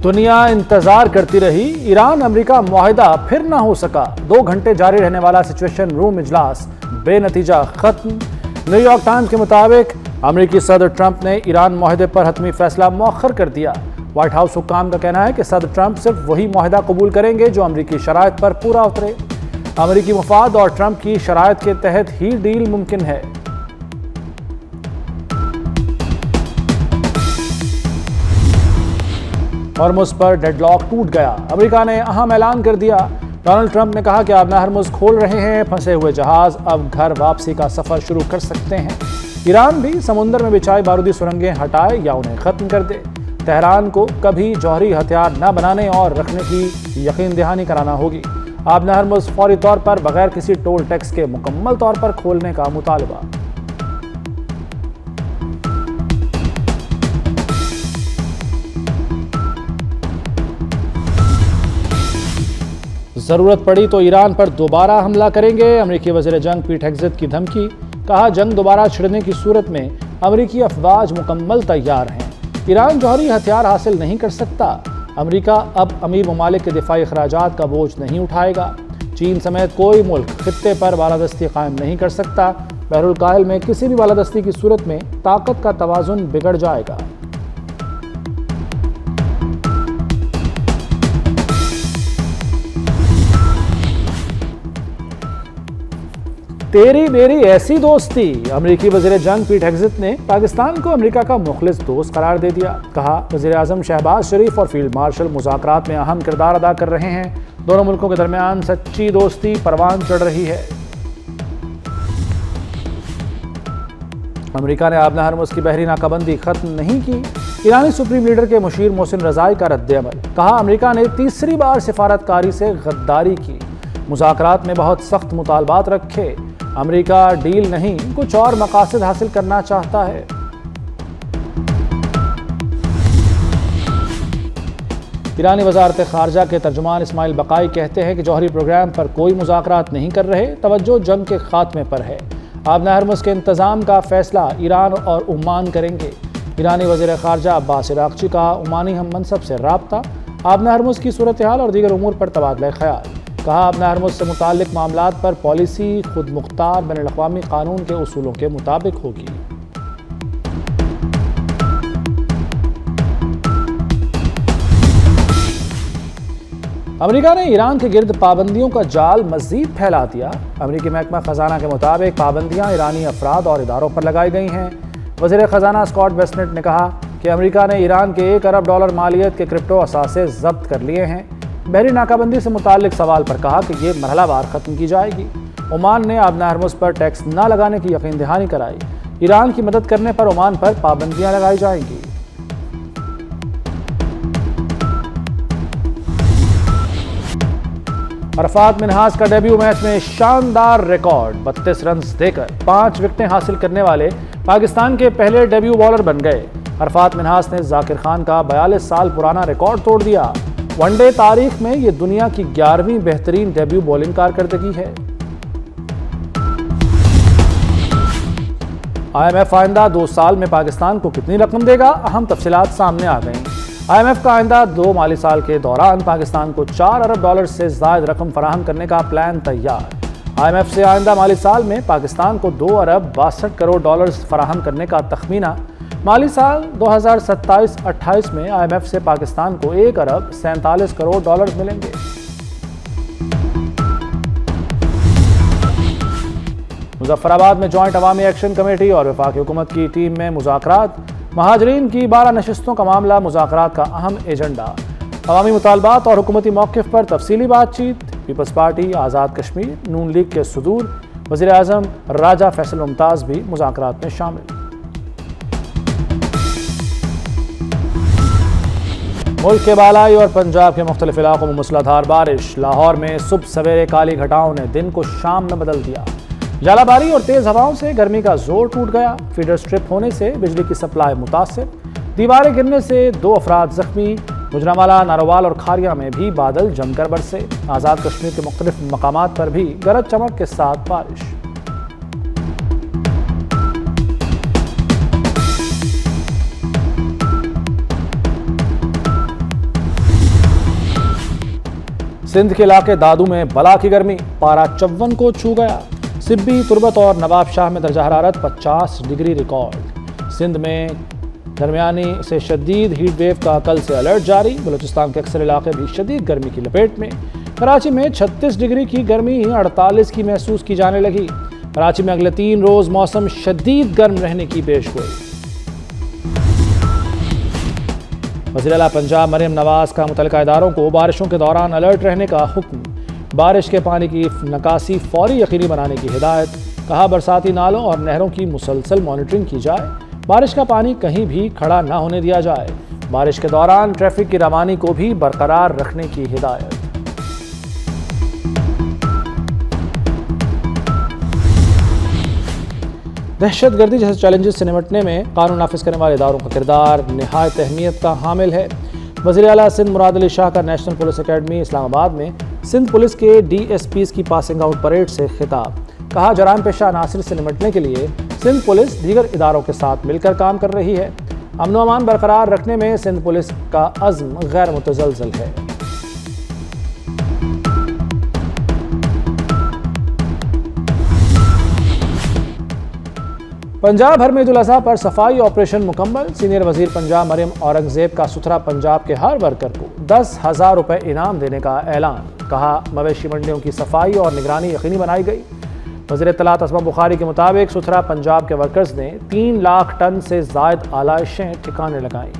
दुनिया इंतजार करती रही, ईरान अमेरिका मुआहिदा फिर ना हो सका। 2 घंटे जारी रहने वाला सिचुएशन रूम इजलास बेनतीजा खत्म। न्यूयॉर्क टाइम्स के मुताबिक अमेरिकी सदर ट्रंप ने ईरान मुआहिदे पर हतमी फैसला मौखर कर दिया। व्हाइट हाउस हुक्काम का कहना है कि सदर ट्रंप सिर्फ वही मुआहिदा कबूल करेंगे जो अमेरिकी शराइत पर पूरा उतरे। अमेरिकी मफाद और ट्रंप की शराइत के तहत ही डील मुमकिन है। हॉर्मुज़ पर डेडलॉक टूट गया, अमेरिका ने अहम ऐलान कर दिया। डोनाल्ड ट्रंप ने कहा कि अब हॉर्मुज़ खोल रहे हैं, फंसे हुए जहाज अब घर वापसी का सफर शुरू कर सकते हैं। ईरान भी समुद्र में बिछाई बारूदी सुरंगें हटाए या उन्हें खत्म कर दे। तेहरान को कभी जौहरी हथियार न बनाने और रखने की यकीन दहानी कराना होगी। अब हॉर्मुज़ फौरी तौर पर बगैर किसी टोल टैक्स के मुकम्मल तौर पर खोलने का मुतालबा। जरूरत पड़ी तो ईरान पर दोबारा हमला करेंगे, अमेरिकी वज़ीर जंग पीट हेग्सेथ की धमकी। कहा, जंग दोबारा छिड़ने की सूरत में अमेरिकी अफवाज मुकम्मल तैयार हैं। ईरान जौहरी हथियार हासिल नहीं कर सकता। अमेरिका अब अमीर ममालिक के दिफाई अखराजात का बोझ नहीं उठाएगा। चीन समेत कोई मुल्क खित्ते पर बालादस्ती कायम नहीं कर सकता। बहरुल काहिल में किसी भी बालादस्ती की सूरत में ताकत का तवाजुन बिगड़ जाएगा। तेरी मेरी ऐसी दोस्ती, अमेरिकी वज़ीर जंग पीट हेग्सेथ ने पाकिस्तान को अमेरिका का मुखलिस दोस्त करार दे दिया। कहा, वज़ीर आज़म शहबाज शरीफ और फील्ड मार्शल मुज़ाकरात में अहम किरदार अदा कर रहे हैं। दोनों मुल्कों के दरमियान सच्ची दोस्ती परवान चढ़ रही है। अमेरिका ने आबना हॉर्मुज़ की बहरी नाकाबंदी खत्म नहीं की। ईरानी सुप्रीम लीडर के मुशीर मोहसिन रज़ाई का रद्द-ए-अमल। कहा, अमेरिका ने तीसरी बार सिफारतकारी से गद्दारी की। मुज़ाकरात में बहुत सख्त मुतालबात रखे। अमेरिका डील नहीं, कुछ और मकासद हासिल करना चाहता है। ईरानी वज़ारत ख़ारजा के तर्जुमान इस्माइल बकाई कहते हैं कि जौहरी प्रोग्राम पर कोई मुज़ाकरात नहीं कर रहे, तवज्जो जंग के खात्मे पर है। आबना हॉर्मुज़ के इंतज़ाम का फैसला ईरान और ओमान करेंगे। ईरानी वज़ीर ख़ारजा अब्बास इराक़ची का ओमानी हम मनसब से राब्ता। आबना हॉर्मुज़ की सूरत हाल और दीगर उमूर पर तबादला ख्याल। कहा, आबना हॉर्मुज़ से मुताल्लिक़ मामलात पर पॉलिसी खुद मुख्तार बैनुल-अक़वामी कानून के उसूलों के मुताबिक होगी। अमेरिका ने ईरान के गिर्द पाबंदियों का जाल मज़ीद फैला दिया। अमेरिकी महकमा ख़जाना के मुताबिक पाबंदियां ईरानी अफराद और इदारों पर लगाई गई हैं। वज़ीर ख़जाना स्कॉट बेसेंट ने कहा कि अमेरिका ने ईरान के $1 अरब मालियत के क्रिप्टो असासे ज़ब्त कर लिए हैं। बहरी नाकाबंदी से मुताल्लिक सवाल पर कहा कि ये मरहलावार ख़त्म की जाएगी। ओमान ने आबना हॉर्मुज़ पर टैक्स न लगाने की यकीन दहानी कराई। ईरान की मदद करने पर ओमान पर पाबंदियां लगाई जाएंगी। अरफात मिन्हाज का डेब्यू मैच में शानदार रिकॉर्ड, 32 रन देकर 5 विकेटें हासिल करने वाले पाकिस्तान के पहले डेब्यू बॉलर बन गए। अरफात मिन्हाज ने जाकिर खान का 42 साल पुराना रिकॉर्ड तोड़ दिया। वनडे तारीख में ये दुनिया की 11वीं बेहतरीन डेब्यू बॉलिंग कारकर्दगी है। IMF आइंदा 2 साल में पाकिस्तान को कितनी रकम देगा, अहम तफसीलात सामने आ गई। IMF का आइंदा 2 माली साल के दौरान पाकिस्तान को $4 अरब से ज़ायद रकम फराहम करने का प्लान तैयार। IMF से आइंदा माली साल में पाकिस्तान को $2 अरब 62 करोड़ फराहम करने का तखमीना। माली साल 2027-28 में IMF से पाकिस्तान को $1 अरब 47 करोड़ मिलेंगे। मुजफ्फराबाद में जॉइंट अवामी एक्शन कमेटी और वफाकी हुकूमत की टीम में मुज़ाकरात। महाजरीन की 12 नशिस्तों का मामला मुज़ाकरात का अहम एजेंडा। अवामी मुतालबात और हुकूमती मौक़िफ़ पर तफसीली बातचीत। पीपल्स पार्टी, आज़ाद कश्मीर, नून लीग के सदूर, वज़ीर आज़म राजा फैसल मुमताज़ भी मुज़ाकरात में शामिल। मुल्क के बालाई और पंजाब के मुख्तलिफ इलाकों में मूसलाधार बारिश। लाहौर में सुबह सवेरे काली घटाओं ने दिन को शाम में बदल दिया। जालाबारी और तेज हवाओं से गर्मी का जोर टूट गया। फीडर स्ट्रिप होने से बिजली की सप्लाई मुतासिर। दीवारें गिरने से 2 अफराद जख्मी। गुजरांवाला, नारोवाल और खारिया में भी बादल जमकर बरसे। आज़ाद कश्मीर के मुख्तलिफ मकामात पर भी गरज चमक के साथ बारिश। सिंध के इलाके दादू में बला की गर्मी, पारा 54 को छू गया। सिब्बी, तुर्बत और नवाब शाह में दर्जा हरारत 50 डिग्री रिकॉर्ड। सिंध में दरमियानी से शदीद हीट वेव का कल से अलर्ट जारी। बलूचिस्तान के अक्सर इलाके भी शदीद गर्मी की लपेट में। कराची में 36 डिग्री की गर्मी 48 की महसूस की जाने लगी। कराची में अगले 3 रोज मौसम शदीद गर्म रहने की पेशगोई। वज़ीर आला पंजाब मरियम नवाज का मुतल्लिका इदारों को बारिशों के दौरान अलर्ट रहने का हुक्म। बारिश के पानी की निकासी फौरी यकीनी बनाने की हिदायत। कहा, बरसाती नालों और नहरों की मुसलसल मॉनिटरिंग की जाए। बारिश का पानी कहीं भी खड़ा न होने दिया जाए। बारिश के दौरान ट्रैफिक की रवानी को भी बरकरार रखने की हिदायत। दहशतगर्दी जैसे चैलेंजेस से निपटने में कानून नाफिज करने वाले इदारों का किरदार निहायत अहमियत का हामिल है। वज़ीर आला सिंध मुराद अली शाह का नेशनल पुलिस अकेडमी इस्लामाबाद में सिंध पुलिस के DSPs की पासिंग आउट परेड से खिताब। कहा, जराइम पेशा अनासिर से निपटने के लिए सिंध पुलिस दीगर इदारों के साथ मिलकर काम कर रही है। अमन व अमान बरकरार रखने में सिंध पुलिस का अज़्म गैर मुतज़लज़ल है। पंजाब भर में ईद उल अज़हा पर सफाई ऑपरेशन मुकम्मल। सीनियर वजीर पंजाब मरियम औरंगजेब का सुथरा पंजाब के हर वर्कर को 10,000 रुपये इनाम देने का ऐलान। कहा, मवेशी मंडियों की सफाई और निगरानी यकीनी बनाई गई। वज़ीर इत्तलात असमा बुखारी के मुताबिक सुथरा पंजाब के वर्कर्स ने 3 लाख टन से ज़ायद आलाइशें ठिकाने लगाईं।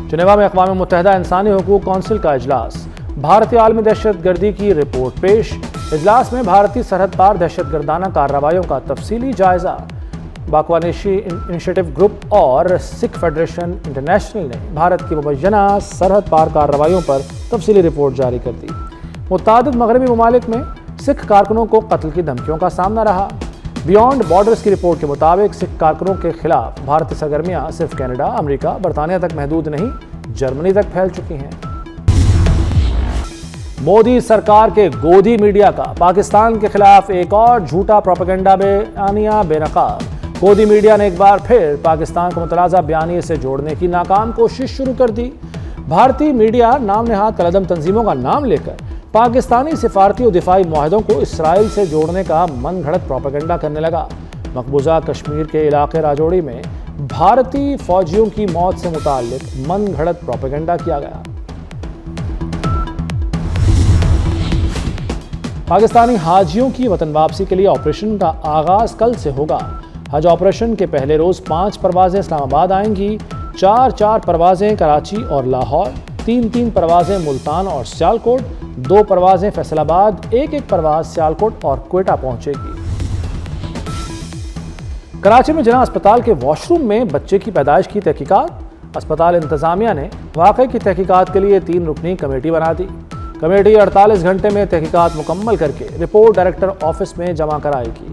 जिनेवा में अक़वाम मुत्तहिदा इंसानी हकूक़ कौंसिल का इजलास। भारतीय आलमी दहशतगर्दी की रिपोर्ट पेश। इजलास में भारतीय सरहद पार दहशतगर्दाना कार्रवाइयों का तफसीली जायजा। बाकवानिशी इनिशिएटिव ग्रुप और सिख फेडरेशन इंटरनेशनल ने भारत की मुबैना सरहद पार कार्रवाइयों पर तफसीली रिपोर्ट जारी कर दी। मुतादिद मगरबी ममालिक में सिख कारकुनों को कत्ल की धमकियों का सामना रहा। बियॉन्ड बॉर्डर्स की रिपोर्ट के मुताबिक सिख कारकुनों के खिलाफ भारतीय सरगर्मियां सिर्फ कनाडा, अमेरिका, बरतानिया तक महदूद नहीं, जर्मनी तक फैल चुकी हैं। मोदी सरकार के गोदी मीडिया का पाकिस्तान के खिलाफ एक और झूठा प्रोपेगेंडा बयानिया बेनकाब। गोदी मीडिया ने एक बार फिर पाकिस्तान को मुतनाज़ा बयानिए से जोड़ने की नाकाम कोशिश शुरू कर दी। भारतीय मीडिया नाम नहाद कलदम तंजीमों का नाम लेकर पाकिस्तानी सिफारती और दिफाई मुआहदों को इसराइल से जोड़ने का मन घड़त प्रोपेगेंडा करने लगा। मकबूजा कश्मीर के इलाके राजौरी में भारतीय फौजियों की मौत से मुताल्लिक मन घड़त प्रोपेगेंडा किया गया। पाकिस्तानी हाजियों की वतन वापसी के लिए ऑपरेशन का आगाज कल से होगा। हज ऑपरेशन के पहले रोज 5 परवाजें इस्लामाबाद आएंगी, 4 परवाजें कराची और लाहौर, 3 परवाजें मुल्तान और सियालकोट, 2 परवाजें फैसलाबाद, 1 परवाज सियालकोट और क्वेटा पहुंचेगी। कराची में जिला अस्पताल के वॉशरूम में बच्चे की पैदाइश की तहकीकात। अस्पताल इंतजामिया ने वाक़े की तहकीकात के लिए 3 रुकनी कमेटी बना दी। कमेटी 48 घंटे में तहकीकात मुकम्मल करके रिपोर्ट डायरेक्टर ऑफिस में जमा कराएगी।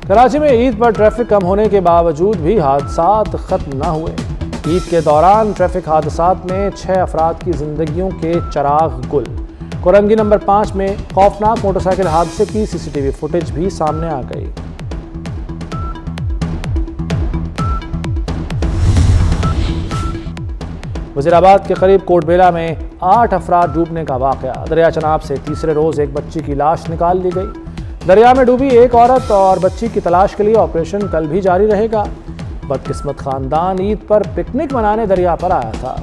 कराची में ईद पर ट्रैफिक कम होने के बावजूद भी हादसात खत्म न हुए। ईद के दौरान ट्रैफिक हादसात में 6 अफराद की जिंदगियों के चराग गुल। कोरंगी नंबर 5 में खौफनाक मोटरसाइकिल हादसे की CCTV फुटेज भी सामने आ गई। वज़ीराबाद के करीब कोटबेला में 8 अफराद डूबने का वाक़या। दरिया चनाब से तीसरे रोज एक बच्ची की लाश निकाल ली गई। दरिया में डूबी एक औरत और बच्ची की तलाश के लिए ऑपरेशन कल भी जारी रहेगा। बदकिस्मत खानदान ईद पर पिकनिक मनाने दरिया पर आया था।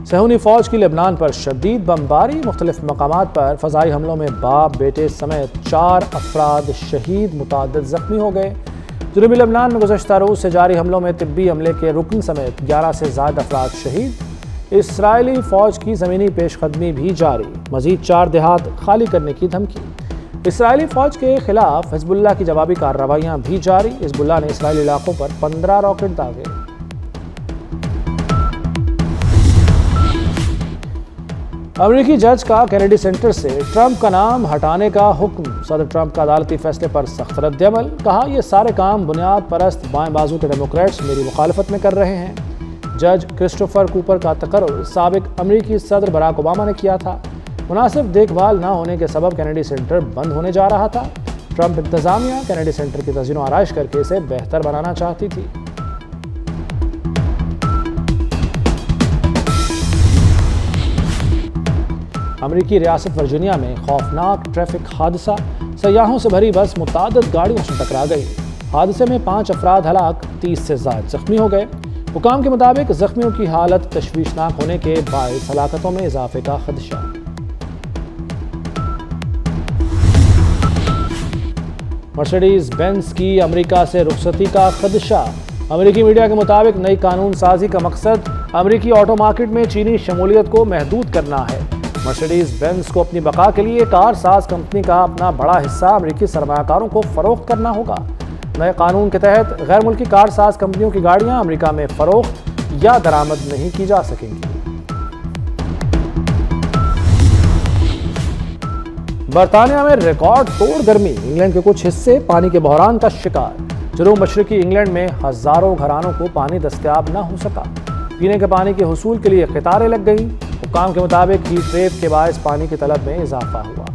सहूनी फौज की लेबनान पर शदीद बमबारी। मुख्तलिफ मकामात पर फ़ज़ाई हमलों में बाप बेटे समेत 4 अफराद शहीद, मुताद्दिद ज़ख्मी हो गए। जनूबी लेबनान में गुज़श्ता रोज़ से जारी हमलों में तिब्बी अमले के रुकन समेत 11 से ज़्यादा अफराद शहीद। इसराइली फ़ौज की ज़मीनी पेशकदमी भी जारी। मज़ीद 4 देहात खाली करने की धमकी। इसराइली फ़ौज के खिलाफ हिज़्बुल्लाह की जवाबी कार्रवाइयाँ भी जारी। हिज़्बुल्लाह ने इसराइली इलाकों पर 15 रॉकेट दागे। अमेरिकी जज का कैनेडी सेंटर से ट्रंप का नाम हटाने का हुक्म। सदर ट्रंप का अदालती फैसले पर सख्त रद्द-ए-अमल। कहा, यह सारे काम बुनियाद परस्त बाएं बाजू के डेमोक्रेट्स मेरी मुखालफत में कर रहे हैं। जज क्रिस्टोफर कूपर का तकर्रुर साबिक अमेरिकी सदर बराक ओबामा ने किया था। मुनासिब देखभाल न होने के सबब कैनेडी सेंटर बंद होने जा रहा था। ट्रंप इंतजामिया कैनेडी सेंटर की तज़ीनो आराइश करके इसे बेहतर बनाना चाहती थी। अमेरिकी रियासत वर्जीनिया में खौफनाक ट्रैफिक हादसा, सयाहों से भरी बस मुतादिद गाड़ियों से टकरा गई। हादसे में 5 अफराद हलाक, 30 से ज़ायद जख्मी हो गए। हुकाम के मुताबिक जख्मियों की हालत तशवीशनाक होने के बायस हलाकतों में इजाफे का खदशा। मर्सिडीज बेंज की अमेरिका से रुखसती का खदशा। अमेरिकी मीडिया के मुताबिक नई कानून साजी का मकसद अमेरिकी ऑटो मार्केट में चीनी शमूलियत को महदूद करना है। मर्सिडीज बेंज को अपनी बका के लिए कार साज कंपनी का अपना बड़ा हिस्सा अमेरिकी सरमायाकारों को फरोख्त करना होगा। नए कानून के तहत गैर मुल्की कार साज कंपनियों की गाड़ियां अमेरिका में फरोख्त या दरामद नहीं की जा सकेंगी। बरतानिया में रिकॉर्ड तोड़ गर्मी, इंग्लैंड के कुछ हिस्से पानी के बहरान का शिकार। जनूब मशरकी इंग्लैंड में हजारों घरानों को पानी दस्तयाब न हो सका। पीने के पानी के हुसूल के लिए कतारें लग गईं। हुक्काम के मुताबिक हीट वेव के बायस पानी की तलब में इजाफा हुआ।